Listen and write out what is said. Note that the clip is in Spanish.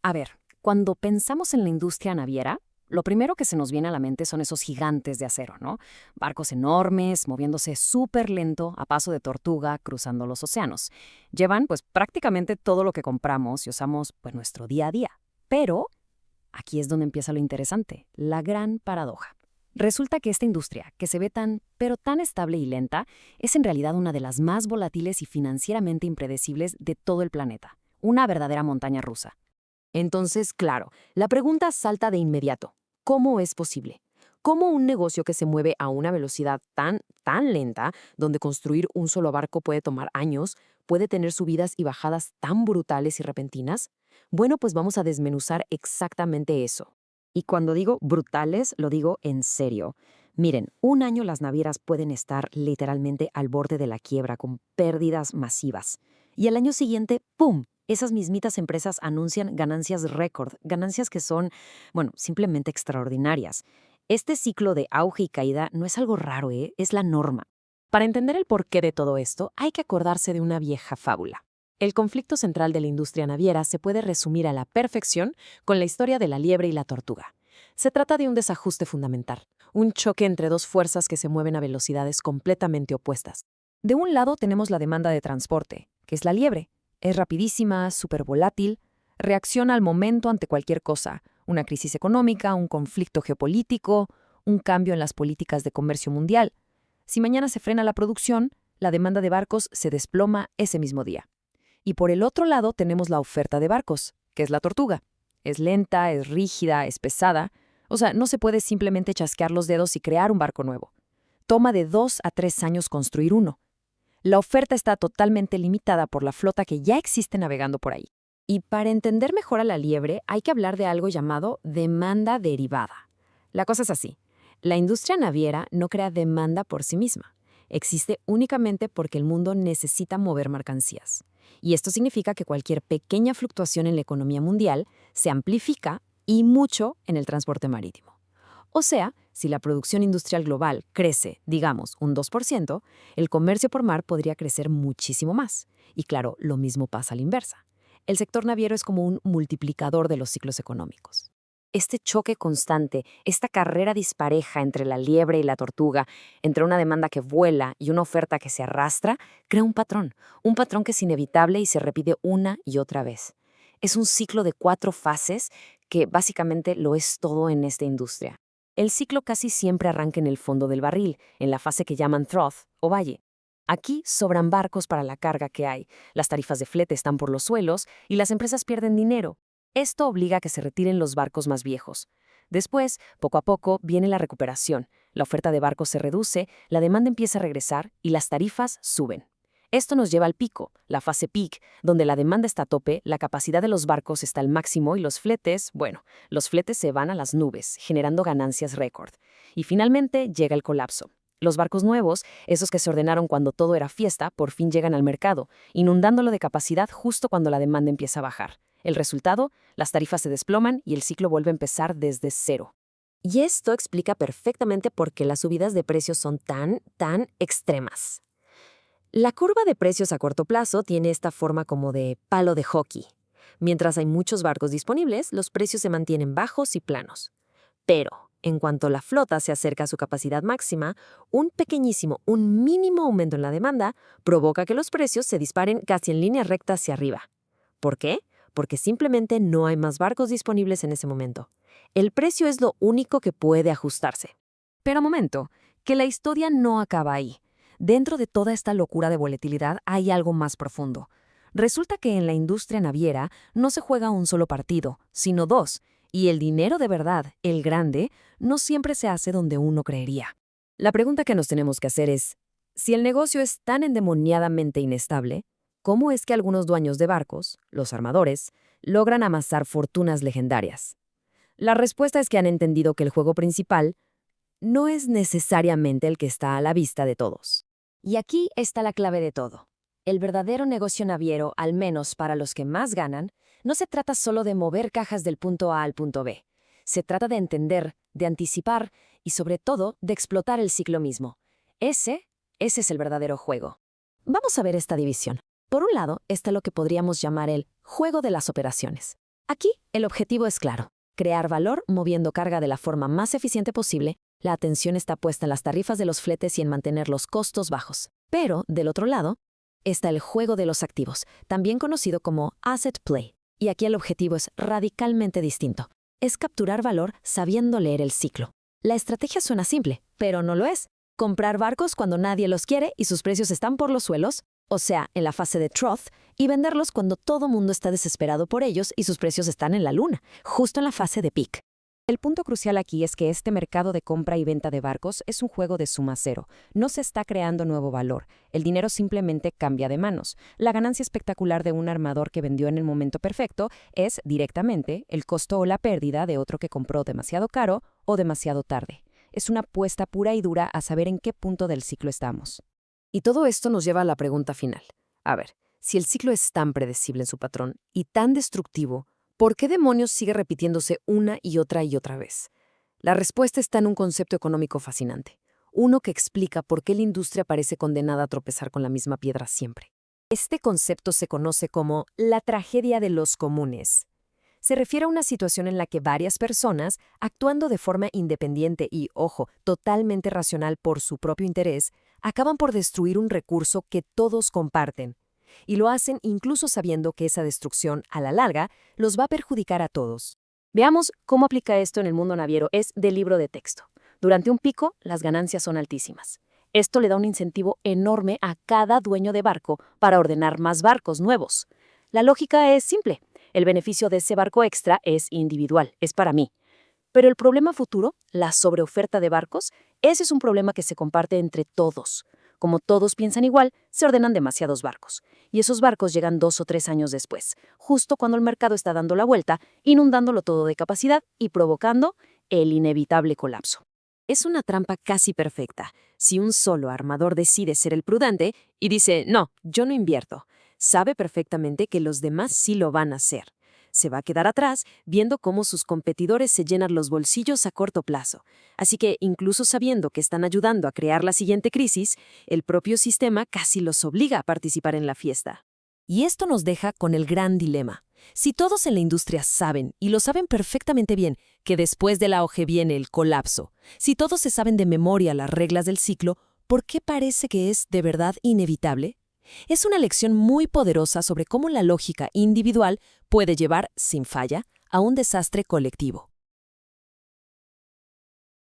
A ver, cuando pensamos en la industria naviera, lo primero que se nos viene a la mente son esos gigantes de acero, ¿no? Barcos enormes, moviéndose súper lento, a paso de tortuga, cruzando los océanos. Llevan, pues, prácticamente todo lo que compramos y usamos, pues, nuestro día a día. Pero aquí es donde empieza lo interesante, la gran paradoja. Resulta que esta industria, que se ve tan, pero tan estable y lenta, es en realidad una de las más volátiles y financieramente impredecibles de todo el planeta. Una verdadera montaña rusa. Entonces, claro, la pregunta salta de inmediato. ¿Cómo es posible? ¿Cómo un negocio que se mueve a una velocidad tan lenta, donde construir un solo barco puede tomar años, puede tener subidas y bajadas tan brutales y repentinas? Bueno, pues vamos a desmenuzar exactamente eso. Y cuando digo brutales, lo digo en serio. Miren, un año las navieras pueden estar literalmente al borde de la quiebra con pérdidas masivas. Y al año siguiente, ¡pum! Esas mismitas empresas anuncian ganancias récord, ganancias que son, bueno, simplemente extraordinarias. Este ciclo de auge y caída no es algo raro, ¿eh? Es la norma. Para entender el porqué de todo esto, hay que acordarse de una vieja fábula. El conflicto central de la industria naviera se puede resumir a la perfección con la historia de la liebre y la tortuga. Se trata de un desajuste fundamental, un choque entre dos fuerzas que se mueven a velocidades completamente opuestas. De un lado tenemos la demanda de transporte, que es la liebre. Es rapidísima, súper volátil, reacciona al momento ante cualquier cosa, una crisis económica, un conflicto geopolítico, un cambio en las políticas de comercio mundial. Si mañana se frena la producción, la demanda de barcos se desploma ese mismo día. Y por el otro lado tenemos la oferta de barcos, que es la tortuga. Es lenta, es rígida, es pesada. O sea, no se puede simplemente chasquear los dedos y crear un barco nuevo. Toma de 2 a 3 años construir uno. La oferta está totalmente limitada por la flota que ya existe navegando por ahí. Y para entender mejor a la liebre, hay que hablar de algo llamado demanda derivada. La cosa es así. La industria naviera no crea demanda por sí misma. Existe únicamente porque el mundo necesita mover mercancías. Y esto significa que cualquier pequeña fluctuación en la economía mundial se amplifica y mucho en el transporte marítimo. O sea, si la producción industrial global crece, digamos, un 2%, el comercio por mar podría crecer muchísimo más. Y claro, lo mismo pasa a la inversa. El sector naviero es como un multiplicador de los ciclos económicos. Este choque constante, esta carrera dispareja entre la liebre y la tortuga, entre una demanda que vuela y una oferta que se arrastra, crea un patrón que es inevitable y se repite una y otra vez. Es un ciclo de 4 fases que básicamente lo es todo en esta industria. El ciclo casi siempre arranca en el fondo del barril, en la fase que llaman trough o valle. Aquí sobran barcos para la carga que hay, las tarifas de flete están por los suelos y las empresas pierden dinero. Esto obliga a que se retiren los barcos más viejos. Después, poco a poco, viene la recuperación. La oferta de barcos se reduce, la demanda empieza a regresar y las tarifas suben. Esto nos lleva al pico, la fase peak, donde la demanda está a tope, la capacidad de los barcos está al máximo y los fletes, bueno, los fletes se van a las nubes, generando ganancias récord. Y finalmente llega el colapso. Los barcos nuevos, esos que se ordenaron cuando todo era fiesta, por fin llegan al mercado, inundándolo de capacidad justo cuando la demanda empieza a bajar. El resultado, las tarifas se desploman y el ciclo vuelve a empezar desde cero. Y esto explica perfectamente por qué las subidas de precios son tan extremas. La curva de precios a corto plazo tiene esta forma como de palo de hockey. Mientras hay muchos barcos disponibles, los precios se mantienen bajos y planos. Pero, en cuanto la flota se acerca a su capacidad máxima, un mínimo aumento en la demanda provoca que los precios se disparen casi en línea recta hacia arriba. ¿Por qué? Porque simplemente no hay más barcos disponibles en ese momento. El precio es lo único que puede ajustarse. Pero momento, que la historia no acaba ahí. Dentro de toda esta locura de volatilidad hay algo más profundo. Resulta que en la industria naviera no se juega un solo partido, sino dos, y el dinero de verdad, el grande, no siempre se hace donde uno creería. La pregunta que nos tenemos que hacer es, si el negocio es tan endemoniadamente inestable, ¿cómo es que algunos dueños de barcos, los armadores, logran amasar fortunas legendarias? La respuesta es que han entendido que el juego principal no es necesariamente el que está a la vista de todos. Y aquí está la clave de todo. El verdadero negocio naviero, al menos para los que más ganan, no se trata solo de mover cajas del punto A al punto B. Se trata de entender, de anticipar y sobre todo de explotar el ciclo mismo. Ese es el verdadero juego. Vamos a ver esta división. Por un lado está lo que podríamos llamar el juego de las operaciones. Aquí el objetivo es claro: crear valor moviendo carga de la forma más eficiente posible. La atención está puesta en las tarifas de los fletes y en mantener los costos bajos. Pero, del otro lado, está el juego de los activos, también conocido como asset play. Y aquí el objetivo es radicalmente distinto. Es capturar valor sabiendo leer el ciclo. La estrategia suena simple, pero no lo es. Comprar barcos cuando nadie los quiere y sus precios están por los suelos, o sea, en la fase de trough, y venderlos cuando todo mundo está desesperado por ellos y sus precios están en la luna, justo en la fase de peak. El punto crucial aquí es que este mercado de compra y venta de barcos es un juego de suma cero. No se está creando nuevo valor. El dinero simplemente cambia de manos. La ganancia espectacular de un armador que vendió en el momento perfecto es, directamente, el costo o la pérdida de otro que compró demasiado caro o demasiado tarde. Es una apuesta pura y dura a saber en qué punto del ciclo estamos. Y todo esto nos lleva a la pregunta final. A ver, si el ciclo es tan predecible en su patrón y tan destructivo, ¿por qué demonios sigue repitiéndose una y otra vez? La respuesta está en un concepto económico fascinante, uno que explica por qué la industria parece condenada a tropezar con la misma piedra siempre. Este concepto se conoce como la tragedia de los comunes. Se refiere a una situación en la que varias personas, actuando de forma independiente y, ojo, totalmente racional por su propio interés, acaban por destruir un recurso que todos comparten. Y lo hacen incluso sabiendo que esa destrucción, a la larga, los va a perjudicar a todos. Veamos cómo aplica esto en el mundo naviero. Es del libro de texto. Durante un pico, las ganancias son altísimas. Esto le da un incentivo enorme a cada dueño de barco para ordenar más barcos nuevos. La lógica es simple. El beneficio de ese barco extra es individual, es para mí. Pero el problema futuro, la sobreoferta de barcos, ese es un problema que se comparte entre todos. Como todos piensan igual, se ordenan demasiados barcos. Y esos barcos llegan 2 o 3 años después, justo cuando el mercado está dando la vuelta, inundándolo todo de capacidad y provocando el inevitable colapso. Es una trampa casi perfecta. Si un solo armador decide ser el prudente y dice, no, yo no invierto, sabe perfectamente que los demás sí lo van a hacer. Se va a quedar atrás viendo cómo sus competidores se llenan los bolsillos a corto plazo. Así que, incluso sabiendo que están ayudando a crear la siguiente crisis, el propio sistema casi los obliga a participar en la fiesta. Y esto nos deja con el gran dilema. Si todos en la industria saben, y lo saben perfectamente bien, que después del auge viene el colapso, si todos se saben de memoria las reglas del ciclo, ¿por qué parece que es de verdad inevitable? Es una lección muy poderosa sobre cómo la lógica individual puede llevar, sin falla, a un desastre colectivo.